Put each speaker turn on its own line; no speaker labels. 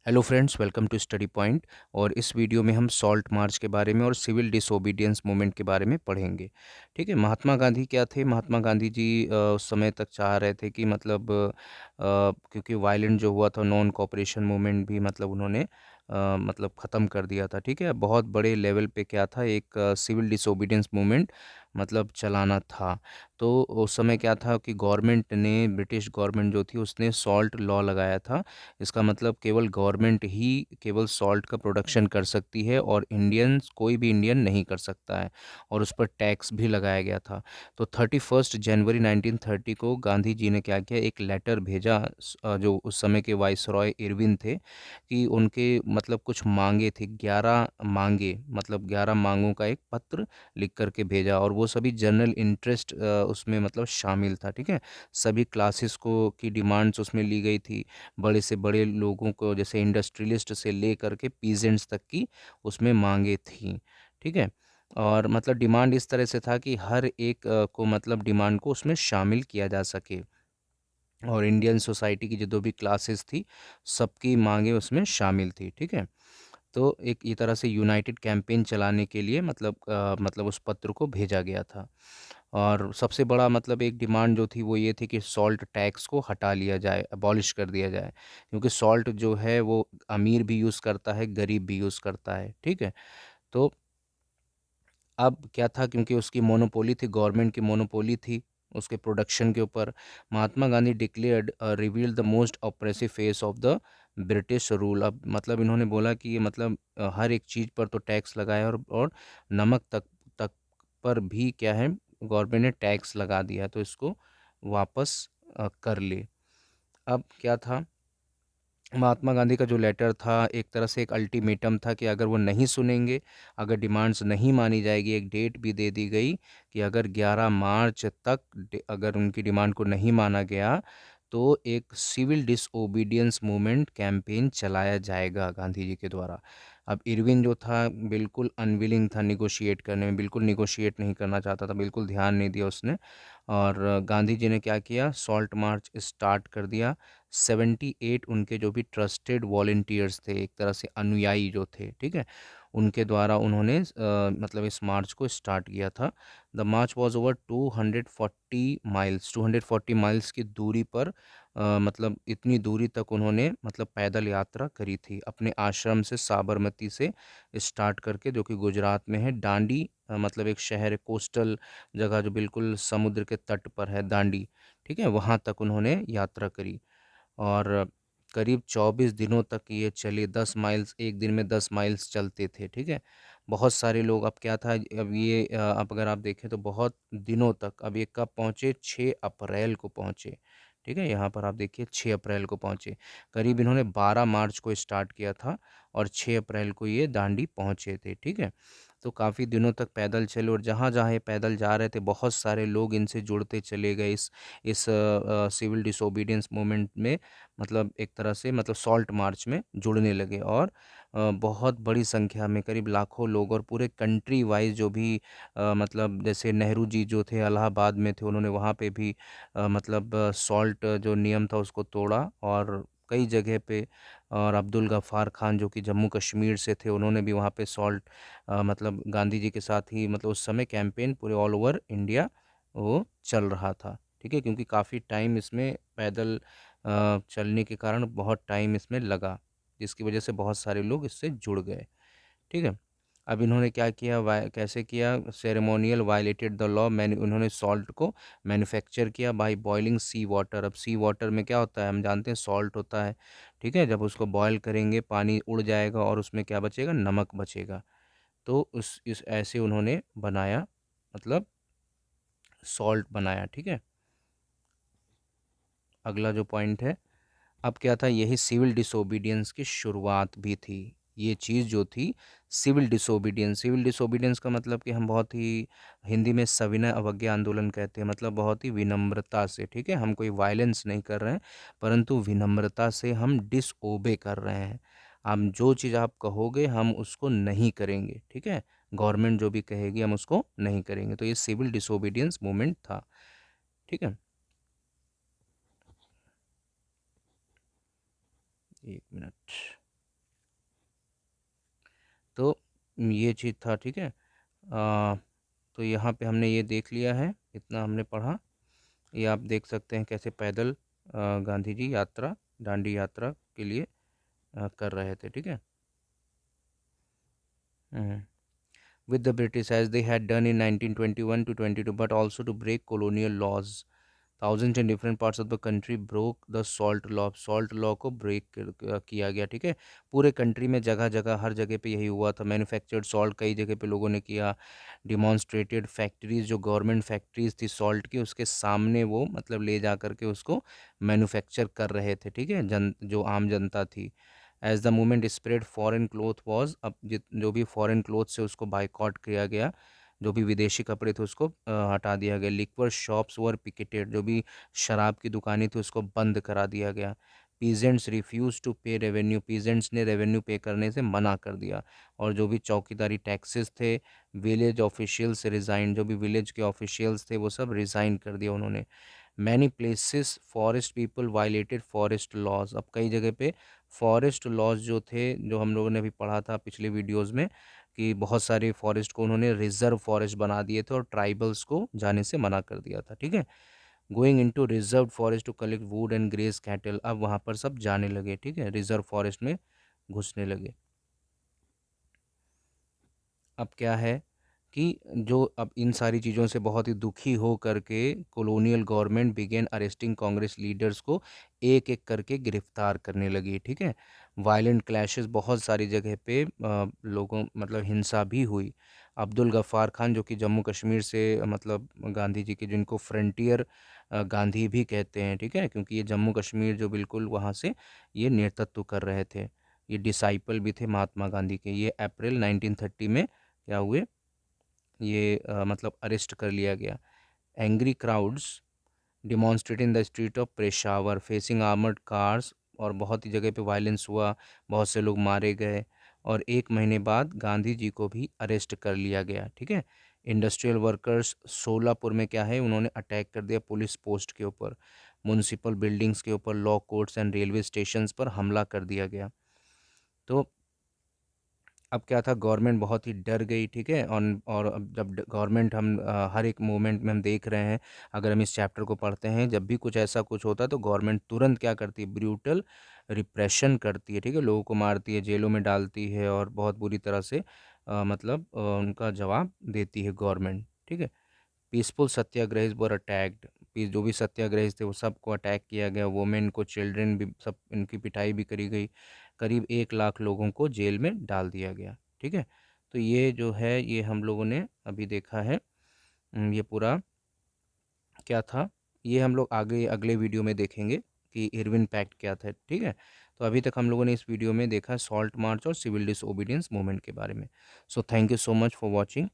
Hello friends, welcome to study point. और इस video में हम सॉल्ट मार्च के बारे में और सिविल डिसोबीडियंस मूवमेंट के बारे में पढ़ेंगे। ठीक है। महात्मा गांधी क्या थे? महात्मा गांधी जी उस समय तक चाह रहे थे कि मतलब क्योंकि वायलेंट जो हुआ था नॉन कोऑपरेशन मूवमेंट भी मतलब उन्होंने मतलब ख़त्म कर दिया था। ठीक है। बहुत बड़े लेवल पे क्या था, एक सिविल डिसोबीडियंस मूवमेंट मतलब चलाना था। तो उस समय क्या था कि गवर्नमेंट ने, ब्रिटिश गवर्नमेंट जो थी उसने सॉल्ट लॉ लगाया था। इसका मतलब केवल गवर्नमेंट ही केवल सॉल्ट का प्रोडक्शन कर सकती है और इंडियंस, कोई भी इंडियन नहीं कर सकता है। और उस पर टैक्स भी लगाया गया था। तो 31 जनवरी 1930 को गांधी जी ने क्या किया, एक लेटर भेजा जो उस समय के वाइसरॉय इरविन थे, कि उनके मतलब कुछ मांगे थी, 11 मांगे, मतलब 11 मांगों का एक पत्र लिख करके भेजा। और वो सभी जनरल इंटरेस्ट उसमें मतलब शामिल था। ठीक है। सभी क्लासेस को की डिमांड्स उसमें ली गई थी। बड़े से बड़े लोगों को, जैसे इंडस्ट्रियलिस्ट से ले करके पीजेंट्स तक की उसमें मांगे थी। ठीक है। और मतलब डिमांड इस तरह से था कि हर एक को मतलब डिमांड को उसमें शामिल किया जा सके। और इंडियन सोसाइटी की जो भी क्लासेस थी, सबकी मांगे उसमें शामिल थी। ठीक है। तो एक ये तरह से यूनाइटेड कैंपेन चलाने के लिए मतलब उस पत्र को भेजा गया था। और सबसे बड़ा मतलब एक डिमांड जो थी वो ये थी कि सॉल्ट टैक्स को हटा लिया जाए, अबॉलिश कर दिया जाए। क्योंकि सॉल्ट जो है वो अमीर भी यूज़ करता है, गरीब भी यूज़ करता है। ठीक है। तो अब क्या था, क्योंकि उसकी मोनोपोली थी, गवर्नमेंट की मोनोपोली थी उसके प्रोडक्शन के ऊपर। Mahatma Gandhi declared reveal the most oppressive face of the British rule. अब मतलब इन्होंने बोला कि ये मतलब हर एक चीज़ पर तो टैक्स लगाया, और नमक तक पर भी क्या है, गवर्नमेंट ने टैक्स लगा दिया है, तो इसको वापस कर ले। अब क्या था, महात्मा गांधी का जो लेटर था एक तरह से एक अल्टीमेटम था कि अगर वो नहीं सुनेंगे, अगर डिमांड्स नहीं मानी जाएगी, एक डेट भी दे दी गई कि अगर 11 मार्च तक अगर उनकी डिमांड को नहीं माना गया तो एक सिविल डिसओबीडियंस मूवमेंट कैंपेन चलाया जाएगा गांधी जी के द्वारा। अब इरविन जो था बिल्कुल अनविलिंग था निगोशिएट करने में, बिल्कुल निगोशिएट नहीं करना चाहता था, बिल्कुल ध्यान नहीं दिया उसने। और गांधी जी ने क्या किया, सॉल्ट मार्च स्टार्ट कर दिया। 78 उनके जो भी ट्रस्टेड वॉलेंटियर्स थे, एक तरह से अनुयायी जो थे, ठीक है, उनके द्वारा उन्होंने मतलब इस मार्च को स्टार्ट किया था। The March was over 240 miles की दूरी पर, मतलब इतनी दूरी तक उन्होंने मतलब पैदल यात्रा करी थी अपने आश्रम से, साबरमती से स्टार्ट करके, जो कि गुजरात में है। दांडी मतलब एक शहर है, कोस्टल जगह जो बिल्कुल समुद्र के तट पर है, दांडी। ठीक है, वहाँ तक उन्होंने यात्रा करी। और करीब 24 दिनों तक ये चले। 10 माइल्स एक दिन में, 10 माइल्स चलते थे। ठीक है। बहुत सारे लोग, अब क्या था, अब ये अब अगर आप देखें तो बहुत दिनों तक, अब ये कब पहुँचे, 6 अप्रैल को पहुँचे। ठीक है, यहाँ पर आप देखिए 6 अप्रैल को पहुँचे। करीब इन्होंने 12 मार्च को स्टार्ट किया था और 6 अप्रैल को ये दांडी पहुँचे थे। ठीक है। तो काफ़ी दिनों तक पैदल चले, और जहाँ जहाँ ये पैदल जा रहे थे बहुत सारे लोग इनसे जुड़ते चले गए इस सिविल डिसोबीडियंस मूवमेंट में। मतलब एक तरह से मतलब सॉल्ट मार्च में जुड़ने लगे। और बहुत बड़ी संख्या में, करीब लाखों लोग, और पूरे कंट्री वाइज जो भी मतलब जैसे नेहरू जी जो थे इलाहाबाद में थे, उन्होंने वहाँ पे भी मतलब सॉल्ट जो नियम था उसको तोड़ा, और कई जगह पे। और अब्दुल गफ़ार खान जो कि जम्मू कश्मीर से थे, उन्होंने भी वहाँ पे सॉल्ट मतलब गांधी जी के साथ ही, मतलब उस समय कैंपेन पूरे ऑल ओवर इंडिया वो चल रहा था। ठीक है, क्योंकि काफ़ी टाइम इसमें पैदल चलने के कारण बहुत टाइम इसमें लगा, जिसकी वजह से बहुत सारे लोग इससे जुड़ गए। ठीक है। अब इन्होंने क्या किया, कैसे किया, सेरेमोनियल वायलेटेड द लॉ। मैंने उन्होंने सॉल्ट को मैन्युफैक्चर किया बाय बॉइलिंग सी वाटर। अब सी वाटर में क्या होता है, हम जानते हैं सॉल्ट होता है। ठीक है, जब उसको बॉयल करेंगे पानी उड़ जाएगा और उसमें क्या बचेगा, नमक बचेगा। तो उस इस ऐसे उन्होंने बनाया, मतलब सॉल्ट बनाया। ठीक है। अगला जो पॉइंट है, अब क्या था, यही सिविल डिसोबीडियंस की शुरुआत भी थी। ये चीज़ जो थी सिविल डिसोबीडियंस का मतलब कि हम बहुत ही, हिंदी में सविनय अवज्ञा आंदोलन कहते हैं, मतलब बहुत ही विनम्रता से। ठीक है, हम कोई वायलेंस नहीं कर रहे हैं, परंतु विनम्रता से हम डिसओबे कर रहे हैं। हम जो चीज़ आप कहोगे हम उसको नहीं करेंगे। ठीक है, गवर्नमेंट जो भी कहेगी हम उसको नहीं करेंगे। तो ये सिविल डिसोबीडियंस मूवमेंट था। ठीक है, 1 मिनट। तो ये चीज़ था, ठीक है। तो यहाँ पे हमने ये देख लिया है, इतना हमने पढ़ा। ये आप देख सकते हैं कैसे पैदल गांधी जी यात्रा, दांडी यात्रा के लिए कर रहे थे, ठीक है। With the British as they had done in 1921 to 22, but also to break colonial laws. Thousands in different parts of the country broke the salt law. Salt law को ब्रेक किया गया, ठीक है। पूरे कंट्री में जगह जगह हर जगह पे यही हुआ था। मैन्युफैक्चर्ड सॉल्ट कई जगह पे लोगों ने किया। डिमॉन्स्ट्रेटेड फैक्ट्रीज, जो गवर्नमेंट फैक्ट्रीज थी सॉल्ट की, उसके सामने वो मतलब ले जा करके उसको मैन्युफैक्चर कर रहे थे, ठीक है, जो आम जनता थी। As the movement spread foreign cloth was, अब जो भी फॉरेन क्लोथ से उसको बाइकआउट किया गया, जो भी विदेशी कपड़े थे उसको हटा दिया गया। लिक्वर शॉप्स वर पिकेटेड, जो भी शराब की दुकानें थी उसको बंद करा दिया गया। पीजेंट्स रिफ्यूज टू पे रेवेन्यू, पीजेंट्स ने रेवेन्यू पे करने से मना कर दिया। और जो भी चौकीदारी टैक्सेस थे, विलेज ऑफिशियल्स रिज़ाइन, जो भी विलेज के ऑफिशियल्स थे वो सब रिज़ाइन कर दिया उन्होंने। Many places forest people violated forest laws, अब कई जगह पे फॉरेस्ट लॉज जो थे, जो हम लोगों ने अभी पढ़ा था पिछले वीडियोस में, कि बहुत सारे फॉरेस्ट को उन्होंने रिजर्व फॉरेस्ट बना दिए थे और ट्राइबल्स को जाने से मना कर दिया था, ठीक है। Going into reserve forest to collect wood and graze cattle, अब वहाँ पर सब जाने लगे, ठीक है, रिजर्व फॉरेस्ट में घुसने लगे। अब क्या है कि जो अब इन सारी चीज़ों से बहुत ही दुखी हो करके colonial government began arresting Congress leaders को एक एक करके गिरफ्तार करने लगी, ठीक है। वायलेंट क्लैशेस बहुत सारी जगह पे लोगों मतलब हिंसा भी हुई। अब्दुल गफ्फार खान, जो कि जम्मू कश्मीर से मतलब गांधी जी के, जिनको फ्रंटियर गांधी भी कहते हैं, ठीक है, क्योंकि ये जम्मू कश्मीर जो बिल्कुल वहाँ से ये नेतृत्व कर रहे थे, ये डिसाइपल भी थे महात्मा गांधी के। ये अप्रैल 1930 में क्या हुए, ये मतलब अरेस्ट कर लिया गया। Angry crowds demonstrate in the street of Peshawar facing armoured cars, और बहुत ही जगह पे वायलेंस हुआ, बहुत से लोग मारे गए। और एक महीने बाद गांधी जी को भी अरेस्ट कर लिया गया, ठीक है। इंडस्ट्रियल वर्कर्स सोलापुर में क्या है, उन्होंने अटैक कर दिया पुलिस पोस्ट के ऊपर। म्यूनसिपल बिल्डिंग्स के ऊपर, law courts and railway stations पर हमला कर दिया गया। तो अब क्या था, गवर्नमेंट बहुत ही डर गई, ठीक है। और अब जब गवर्नमेंट, हम हर एक मोमेंट में हम देख रहे हैं, अगर हम इस चैप्टर को पढ़ते हैं, जब भी कुछ ऐसा कुछ होता है तो गवर्नमेंट तुरंत क्या करती है, ब्रूटल रिप्रेशन करती है, ठीक है, लोगों को मारती है, जेलों में डालती है और बहुत बुरी तरह से मतलब उनका जवाब देती है गवर्नमेंट, ठीक है। पीसफुल सत्याग्रहीज वर अटैक्ड, जो भी सत्याग्रही थे वो सबको अटैक किया गया। वुमेन को, चिल्ड्रन भी, सब इनकी पिटाई भी करी गई। करीब 1 लाख लोगों को जेल में डाल दिया गया, ठीक है। तो ये जो है ये हम लोगों ने अभी देखा है। ये पूरा क्या था, ये हम लोग आगे अगले वीडियो में देखेंगे कि इरविन पैक्ट क्या था, ठीक है। तो अभी तक हम लोगों ने इस वीडियो में देखा सॉल्ट मार्च और सिविल डिसोबीडियंस मूवमेंट के बारे में। So thank you so much for watching.